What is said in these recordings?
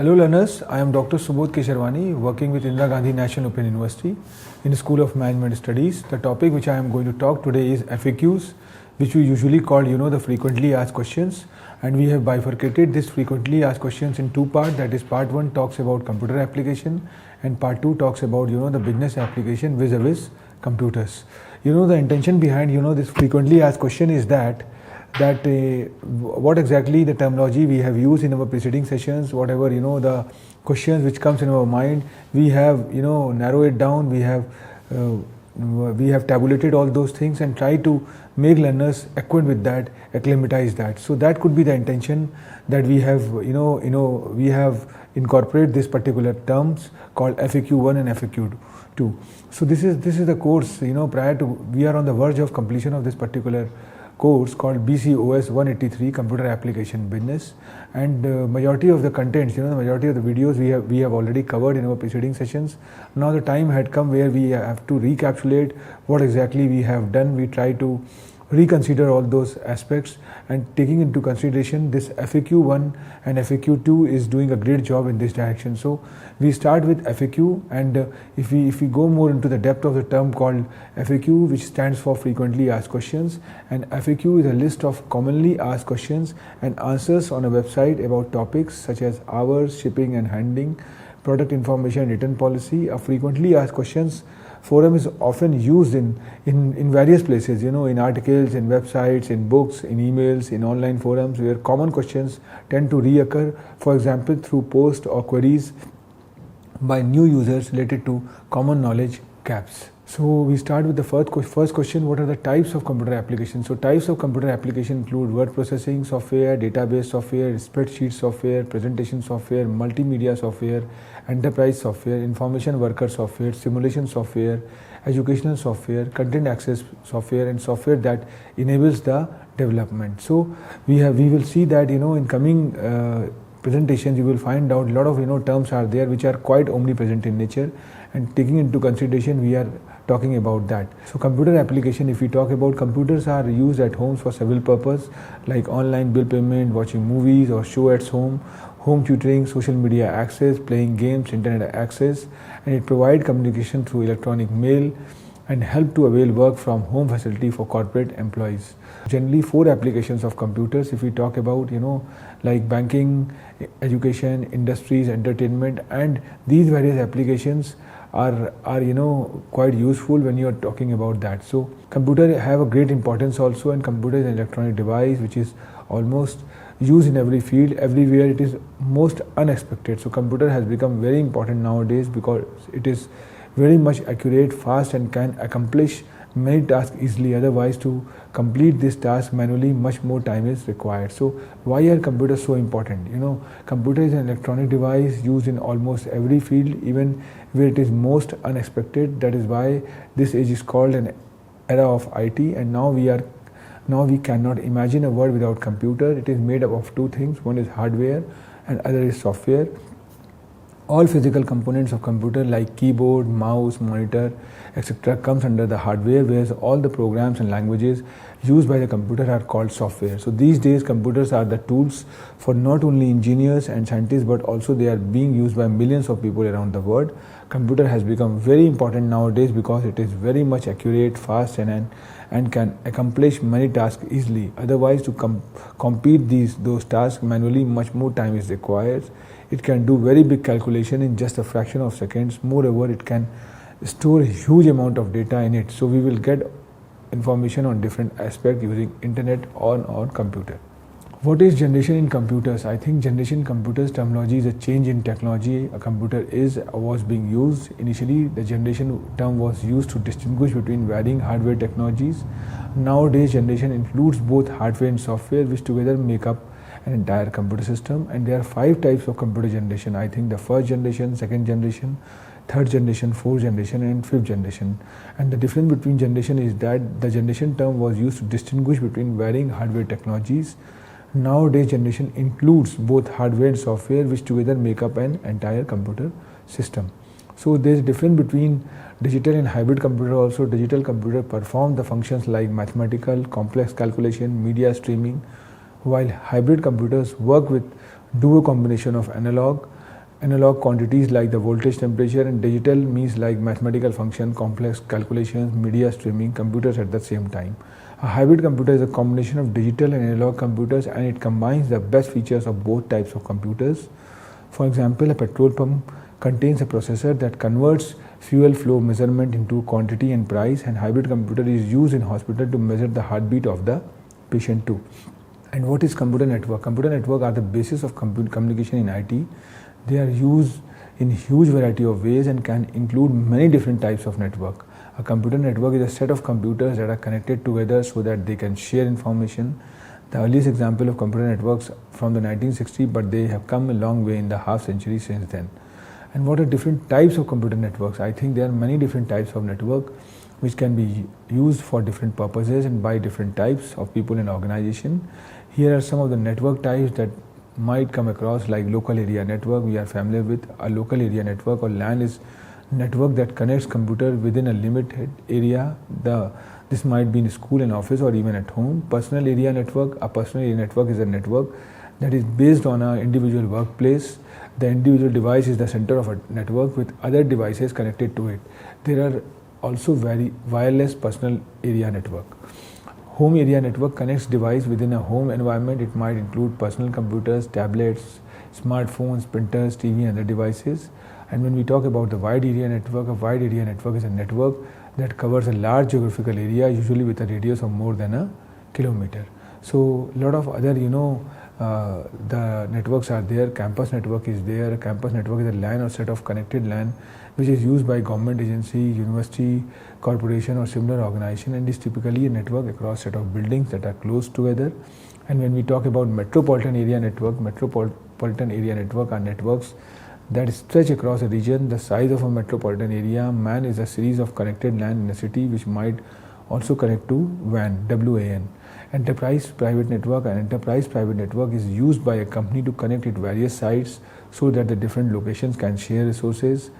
Hello learners, I am Dr. Subodh Kesharwani working with Indira Gandhi National Open University in the School of Management Studies. The topic which I am going to talk today is FAQs, which we usually call the frequently asked questions, and we have bifurcated this frequently asked questions in two parts. That is, part 1 talks about computer application and part 2 talks about the business application vis-a-vis computers. The intention behind this frequently asked question is that what exactly the terminology we have used in our preceding sessions, whatever the questions which comes in our mind, we have narrow it down, we have tabulated all those things and try to make learners acquaint with that, acclimatize that. So that could be the intention, that we have we have incorporated this particular terms called FAQ1 and FAQ2. So this is the course. Prior to, we are on the verge of completion of this particular course called BCOS 183 Computer Application Business, and majority of the contents, the majority of the videos we have already covered in our preceding sessions. Now the time had come where we have to recapitulate what exactly we have done. We try to reconsider all those aspects, and taking into consideration this FAQ1 and FAQ2 is doing a great job in this direction. So we start with FAQ, and if we go more into the depth of the term called FAQ, which stands for frequently asked questions, and FAQ is a list of commonly asked questions and answers on a website about topics such as hours, shipping and handling, product information, return policy. A frequently asked questions forum is often used in various places, in articles, in websites, in books, in emails, in online forums, where common questions tend to reoccur, for example through posts or queries by new users related to common knowledge gaps. So we start with the first question: what are the types of computer applications? So types of computer application include word processing software, database software, spreadsheet software, presentation software, multimedia software, enterprise software, information worker software, simulation software, educational software, content access software, and software that enables the development. So we will see that in coming presentations you will find out a lot of terms are there which are quite omnipresent in nature, and taking into consideration we are talking about that. So computer application, if we talk about, computers are used at homes for several purposes like online bill payment, watching movies or show at home tutoring, social media access, playing games, internet access, and it provides communication through electronic mail and help to avail work from home facility for corporate employees. Generally 4 applications of computers, if we talk about like banking, education, industries, entertainment, and these various applications are quite useful when you are talking about that. So computer have a great importance also, and computer is an electronic device which is almost used in every field, everywhere. It is most unexpected. So computer has become very important nowadays because it is very much accurate, fast, and can accomplish many tasks easily. Otherwise, to complete this task manually, much more time is required. So why are computers so important? Computer is an electronic device used in almost every field, even where it is most unexpected. That is why this age is called an era of IT, and now we cannot imagine a world without computer. It is made up of 2 things. One is hardware and other is software. All physical components of computer like keyboard, mouse, monitor, etc. comes under the hardware, whereas all the programs and languages used by the computer are called software. So these days computers are the tools for not only engineers and scientists, but also they are being used by millions of people around the world. Computer has become very important nowadays because it is very much accurate, fast, and can accomplish many tasks easily. Otherwise, to complete those tasks manually, much more time is required. It can do very big calculation in just a fraction of seconds. Moreover, it can store a huge amount of data in it. So we will get information on different aspects using internet on computer. What is generation in computers? I think generation in computers terminology is a change in technology. A computer was being used. Initially, the generation term was used to distinguish between varying hardware technologies. Nowadays, generation includes both hardware and software, which together make up an entire computer system. And there are 5 types of computer generation. I think the first generation, second generation, third generation, fourth generation, and fifth generation. And the difference between generation is that the generation term was used to distinguish between varying hardware technologies. Nowadays, generation includes both hardware and software, which together make up an entire computer system. So there is a difference between digital and hybrid computer also. Digital computer perform the functions like mathematical, complex calculation, media streaming, while hybrid computers work with dual combination of analog analog quantities like the voltage, temperature, and digital means like mathematical function, complex calculations, media streaming, computers at the same time. A hybrid computer is a combination of digital and analog computers, and it combines the best features of both types of computers. For example, a petrol pump contains a processor that converts fuel flow measurement into quantity and price, and hybrid computer is used in hospital to measure the heartbeat of the patient too. And what is computer network? Computer network are the basis of communication in IT. They are used in huge variety of ways and can include many different types of network. A computer network is a set of computers that are connected together so that they can share information. The earliest example of computer networks from the 1960s, but they have come a long way in the half century since then. And what are different types of computer networks? I think there are many different types of network which can be used for different purposes and by different types of people in organization. Here are some of the network types that might come across, like local area network. We are familiar with a local area network, or LAN is network that connects computer within a limited area. This might be in school and office or even at home. Personal area network. A personal area network is a network that is based on an individual workplace. The individual device is the center of a network with other devices connected to it. There are also wireless personal area network. Home area network connects device within a home environment. It might include personal computers, tablets, smartphones, printers, TV, and other devices. And when we talk about the wide area network, a wide area network is a network that covers a large geographical area, usually with a radius of more than a kilometer. So a lot of other, the networks are there. Campus network is there. A campus network is a LAN or set of connected LAN which is used by government agency, university, corporation, or similar organization, and is typically a network across set of buildings that are close together. And when we talk about metropolitan area network are networks that stretch across a region the size of a metropolitan area. MAN is a series of connected LAN in a city which might also connect to WAN, WAN. Enterprise private network. An enterprise private network is used by a company to connect its various sites so that the different locations can share resources.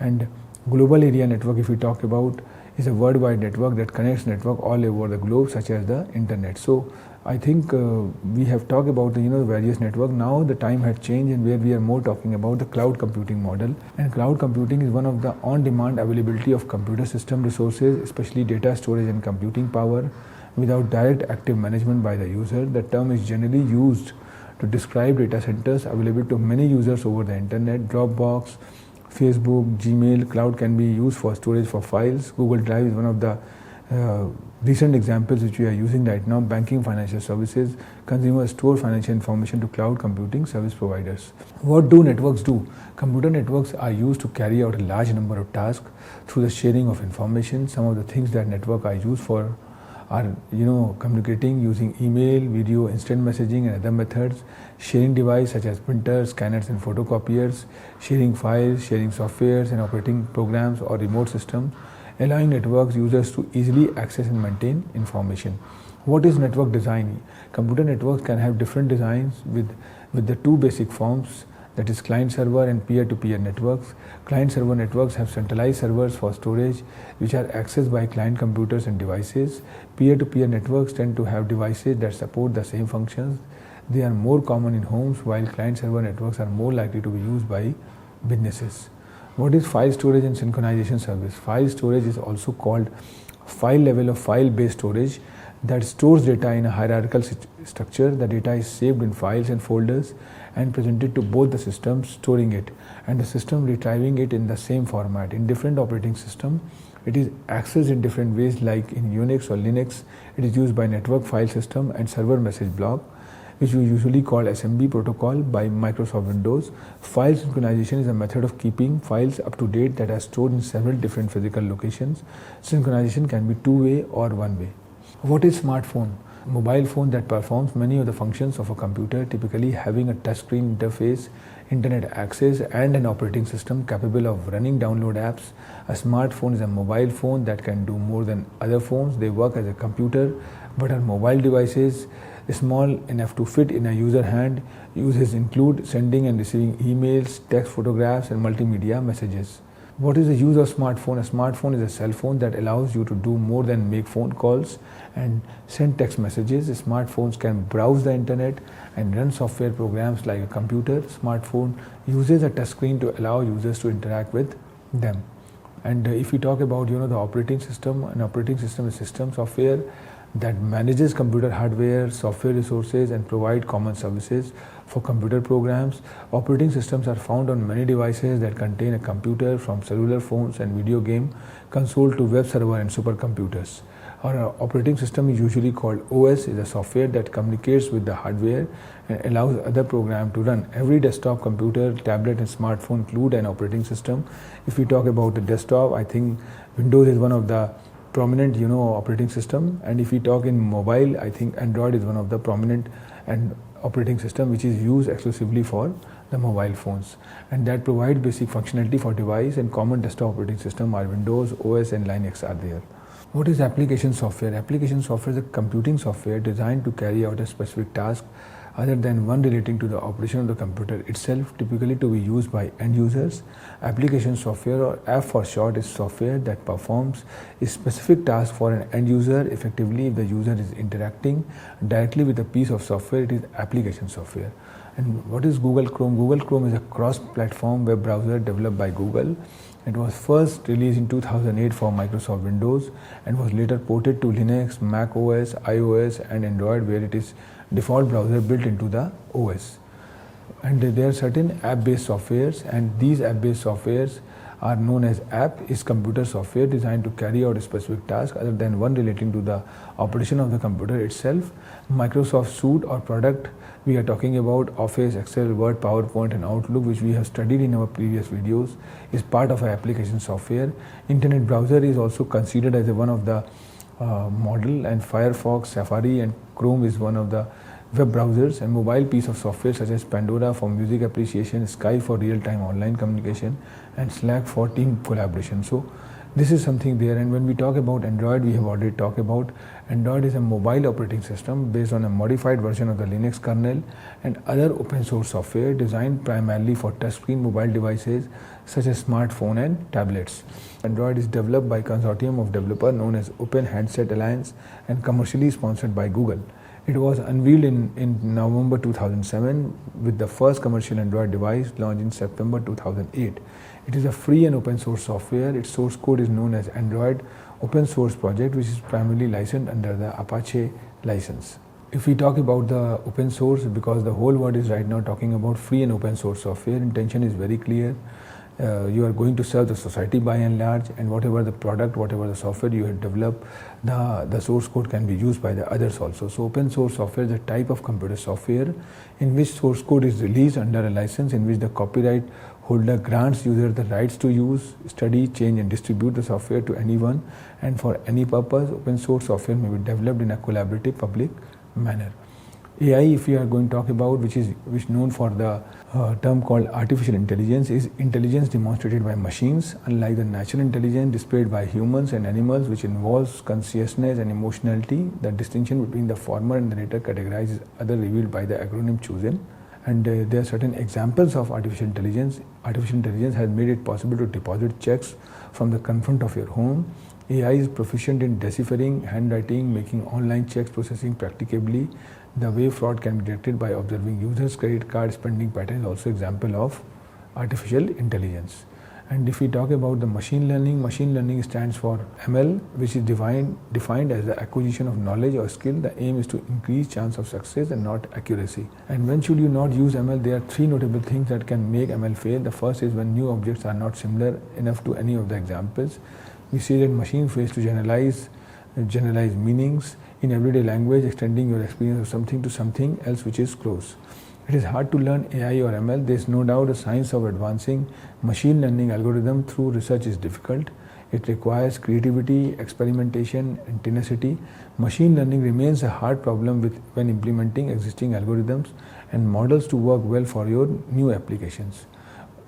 And global area network, if we talk about, is a worldwide network that connects network all over the globe, such as the internet. So I think we have talked about the various network. Now the time had changed, and where we are more talking about the cloud computing model. And cloud computing is one of the on-demand availability of computer system resources, especially data storage and computing power, without direct active management by the user. The term is generally used to describe data centers available to many users over the internet. Dropbox, Facebook, Gmail, cloud can be used for storage for files. Google Drive is one of the recent examples which we are using right now. Banking, financial services, consumers store financial information to cloud computing service providers. What do networks do? Computer networks are used to carry out a large number of tasks through the sharing of information. Some of the things that network are used for are communicating using email, video, instant messaging, and other methods, sharing devices such as printers, scanners, and photocopiers, sharing files, sharing softwares and operating programs or remote systems, allowing networks users to easily access and maintain information. What is network design? Computer networks can have different designs with the two basic forms, that is client-server and peer-to-peer networks. Client-server networks have centralized servers for storage which are accessed by client computers and devices. Peer-to-peer networks tend to have devices that support the same functions. They are more common in homes, while client-server networks are more likely to be used by businesses. What is file storage and synchronization service? File storage is also called file level or file-based storage that stores data in a hierarchical structure. The data is saved in files and folders and presented to both the systems storing it and the system retrieving it in the same format. In different operating systems, it is accessed in different ways, like in Unix or Linux. It is used by network file system and server message block, which we usually call SMB protocol by Microsoft Windows. File synchronization is a method of keeping files up to date that are stored in several different physical locations. Synchronization can be two-way or one-way. What is smartphone? Mobile phone that performs many of the functions of a computer, typically having a touchscreen interface, internet access, and an operating system capable of running download apps. A smartphone is a mobile phone that can do more than other phones. They work as a computer but are mobile devices small enough to fit in a user hand. Uses include sending and receiving emails, text, photographs, and multimedia messages. What is the use of smartphone? A smartphone is a cell phone that allows you to do more than make phone calls and send text messages. Smartphones can browse the internet and run software programs like a computer. Smartphone uses a touchscreen to allow users to interact with them. And if we talk about the operating system, an operating system is system software that manages computer hardware, software resources, and provide common services for computer programs. Operating systems are found on many devices that contain a computer, from cellular phones and video game console to web server and supercomputers. Our operating system is usually called OS, is a software that communicates with the hardware and allows other programs to run. Every desktop computer, tablet, and smartphone include an operating system. If we talk about the desktop, I think Windows is one of the prominent operating system, and if we talk in mobile, I think Android is one of the prominent and operating system which is used exclusively for the mobile phones, and that provide basic functionality for device. And common desktop operating system are Windows, OS, and Linux are there. What is application software? Application software is a computing software designed to carry out a specific task other than one relating to the operation of the computer itself, typically to be used by end users. Application software, or app for short, is software that performs a specific task for an end user effectively. If the user is interacting directly with a piece of software, it is application software. And what is Google Chrome? Google Chrome is a cross-platform web browser developed by Google. It was first released in 2008 for Microsoft Windows and was later ported to Linux, Mac OS, iOS, and Android, where it is default browser built into the OS. And there are certain app-based softwares, and these app-based softwares are known as app. Is computer software designed to carry out a specific task other than one relating to the operation of the computer itself. Microsoft Suite or product, we are talking about Office, Excel, Word, PowerPoint, and Outlook, which we have studied in our previous videos, is part of our application software. Internet browser is also considered as one of the model, and Firefox, Safari, and Chrome is one of the web browsers. And mobile piece of software such as Pandora for music appreciation, Skype for real-time online communication, and Slack for team collaboration. So this is something there. And when we talk about Android, we have already talked about Android is a mobile operating system based on a modified version of the Linux kernel and other open source software designed primarily for touchscreen mobile devices such as smartphone and tablets. Android is developed by a consortium of developers known as Open Handset Alliance and commercially sponsored by Google. It was unveiled in November 2007 with the first commercial Android device launched in September 2008. It is a free and open source software. Its source code is known as Android Open Source Project, which is primarily licensed under the Apache license. If we talk about the open source, because the whole world is right now talking about free and open source software, intention is very clear. You are going to serve the society by and large, and whatever the product, whatever the software you have developed, the source code can be used by the others also. So open source software is a type of computer software in which source code is released under a license in which the copyright holder grants user the rights to use, study, change, and distribute the software to anyone and for any purpose. Open source software may be developed in a collaborative public manner. AI, if we are going to talk about, which is known for the term called artificial intelligence, is intelligence demonstrated by machines, unlike the natural intelligence displayed by humans and animals, which involves consciousness and emotionality. The distinction between the former and the later categories is other revealed by the acronym chosen. And there are certain examples of artificial intelligence. Artificial intelligence has made it possible to deposit checks from the comfort of your home. AI is proficient in deciphering handwriting, making online checks processing practicably. The way fraud can be detected by observing users' credit card spending patterns is also example of artificial intelligence. And if we talk about the machine learning stands for ML, which is defined as the acquisition of knowledge or skill. The aim is to increase chance of success and not accuracy. And when should you not use ML? There are three notable things that can make ML fail. The first is when new objects are not similar enough to any of the examples. We see that machine fails to generalize meanings in everyday language, extending your experience of something to something else which is close. It is hard to learn AI or ML. There is no doubt the science of advancing machine learning algorithm through research is difficult. It requires creativity, experimentation, and tenacity. Machine learning remains a hard problem when implementing existing algorithms and models to work well for your new applications.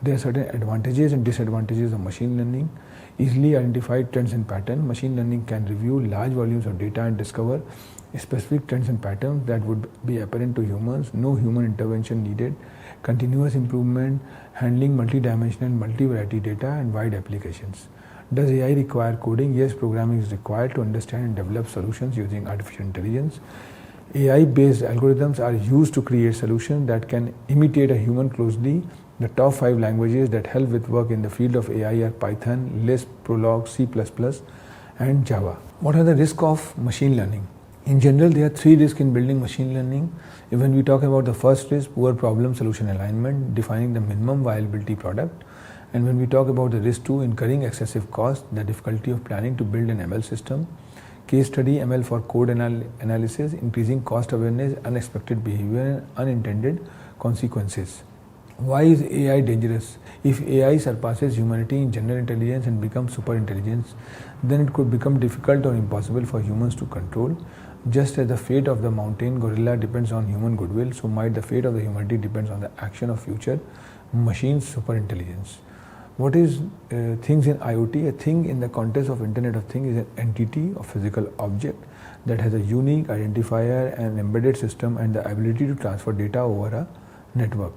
There are certain advantages and disadvantages of machine learning. Easily identified trends and patterns. Machine learning can review large volumes of data and discover specific trends and patterns that would be apparent to humans. No human intervention needed. continuous improvement, handling multi-dimensional, multi-variety data and wide applications. Does AI require coding? Yes, programming is required to understand and develop solutions using artificial intelligence. AI-based algorithms are used to create solutions that can imitate a human closely. The top 5 languages that help with work in the field of AI are Python, Lisp, Prolog, C++, and Java. What are the risks of machine learning? In general, there are 3 risks in building machine learning. When we talk about the first risk, poor problem solution alignment, defining the minimum viability product. And when we talk about the risk 2, incurring excessive cost, the difficulty of planning to build an ML system. Case study, ML for code analysis, increasing cost awareness, unexpected behavior, and unintended consequences. Why is AI dangerous? If AI surpasses humanity in general intelligence and becomes super intelligence, then it could become difficult or impossible for humans to control. Just as the fate of the mountain gorilla depends on human goodwill, so might the fate of the humanity depends on the action of future machines' super intelligence. What is things in IoT? A thing in the context of Internet of Things is an entity or physical object that has a unique identifier and embedded system and the ability to transfer data over a network.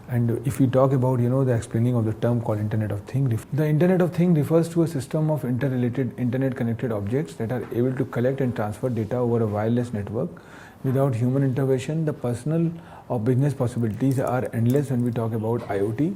And if we talk about the explaining of the term called Internet of Things, the Internet of Things refers to a system of interrelated internet connected objects that are able to collect and transfer data over a wireless network without human intervention. The personal or business possibilities are endless when we talk about IoT.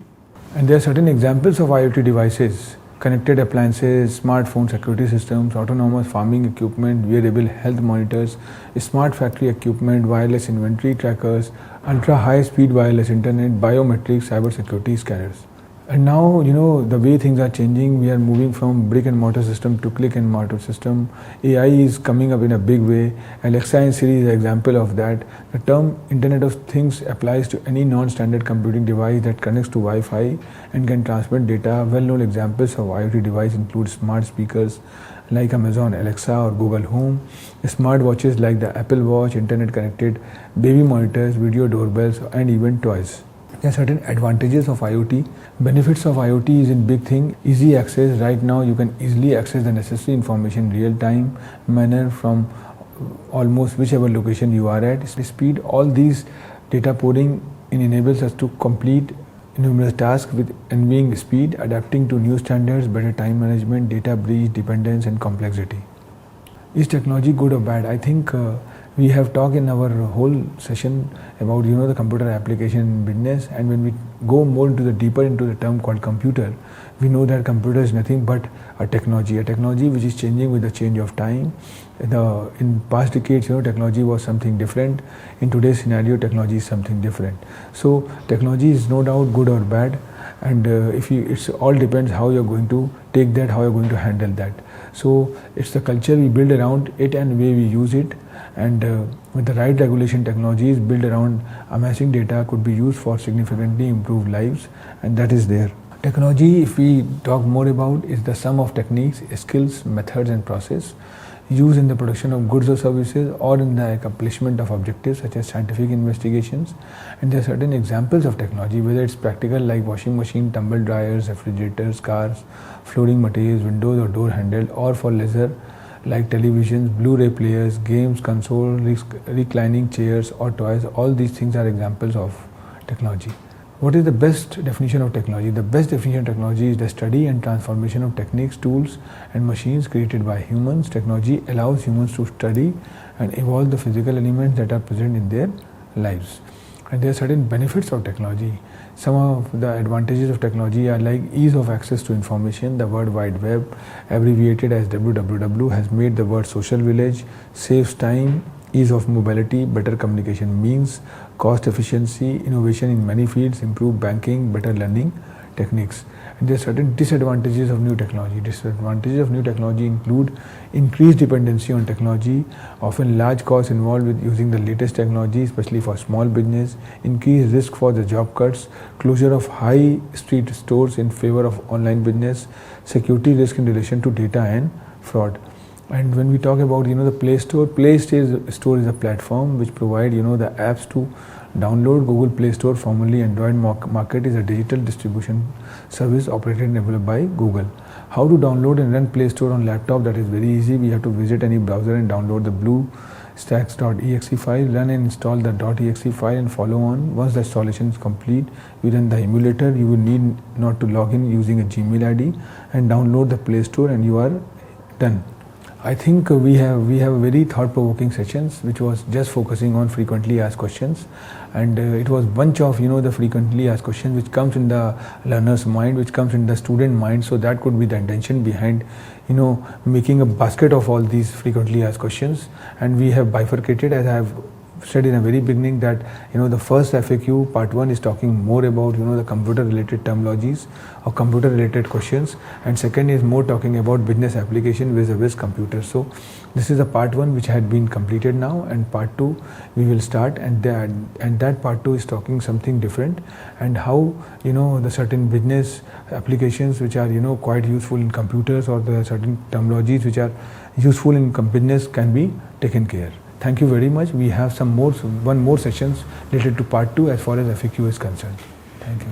And there are certain examples of IoT devices: connected appliances, smartphone security systems, autonomous farming equipment, wearable health monitors, smart factory equipment, wireless inventory trackers, ultra high speed wireless internet, biometrics, cyber security scanners. And now, the way things are changing, we are moving from brick and mortar system to click and mortar system. AI is coming up in a big way. Alexa and Siri is an example of that. The term Internet of Things applies to any non-standard computing device that connects to Wi-Fi and can transmit data. Well-known examples of IoT devices include smart speakers like Amazon Alexa or Google Home, smart watches like the Apple Watch, internet connected baby monitors, video doorbells, and even toys. There are certain advantages of IoT. Benefits of IoT is in big thing: easy access. Right now you can easily access the necessary information real time manner from almost whichever location you are at. Speed, all these data pouring in enables us to complete numerous tasks with envying speed, adapting to new standards, better time management, data breach, dependence, and complexity. Is technology good or bad? I think we have talked in our whole session about the computer application in business, and when we go more into the deeper into the term called computer, we know that computer is nothing but a technology which is changing with the change of time. In past decades, technology was something different. In today's scenario, technology is something different. So technology is no doubt good or bad, and it all depends how you're going to take that, how you're going to handle that. So it's the culture we build around it and the way we use it, and with the right regulation, technologies built around amassing data could be used for significantly improved lives, and that is there. Technology, if we talk more about, is the sum of techniques, skills, methods, and process used in the production of goods or services or in the accomplishment of objectives such as scientific investigations. And there are certain examples of technology, whether it's practical like washing machine, tumble dryers, refrigerators, cars, flooring materials, windows or door handle, or for leisure like televisions, Blu-ray players, games, console, reclining chairs or toys. All these things are examples of technology. What is the best definition of technology? The best definition of technology is the study and transformation of techniques, tools, and machines created by humans. Technology allows humans to study and evolve the physical elements that are present in their lives. And there are certain benefits of technology. Some of the advantages of technology are like ease of access to information. The World Wide Web, abbreviated as WWW, has made the world social village, saves time, ease of mobility, better communication means, cost efficiency, innovation in many fields, improved banking, better learning techniques. And there are certain disadvantages of new technology. Disadvantages of new technology include increased dependency on technology, often large costs involved with using the latest technology, especially for small business, increased risk for the job cuts, closure of high street stores in favor of online business, security risk in relation to data and fraud. And when we talk about the Play Store is a platform which provide the apps to download. Google Play Store, formerly Android Market, is a digital distribution service operated and developed by Google. How to download and run Play Store on laptop? That is very easy. We have to visit any browser and download the blue stacks.exe file, run and install the .exe file and follow on. Once the installation is complete, we run the emulator. You will need not to log in using a Gmail ID and download the Play Store, and you are done. I think we have very thought-provoking sessions which was just focusing on frequently asked questions, and it was bunch of the frequently asked questions which comes in the learner's mind, which comes in the student mind. So that could be the intention behind making a basket of all these frequently asked questions. And we have bifurcated, as I have said in the very beginning, that the first FAQ part 1 is talking more about the computer related terminologies or computer related questions, and second is more talking about business application vis-a-vis computer. So this is a part 1 which had been completed now, and part 2 we will start, and that part 2 is talking something different, and how the certain business applications which are quite useful in computers, or the certain terminologies which are useful in business can be taken care. Thank you very much. We have one more sessions related to part 2 as far as FAQ is concerned. Thank you.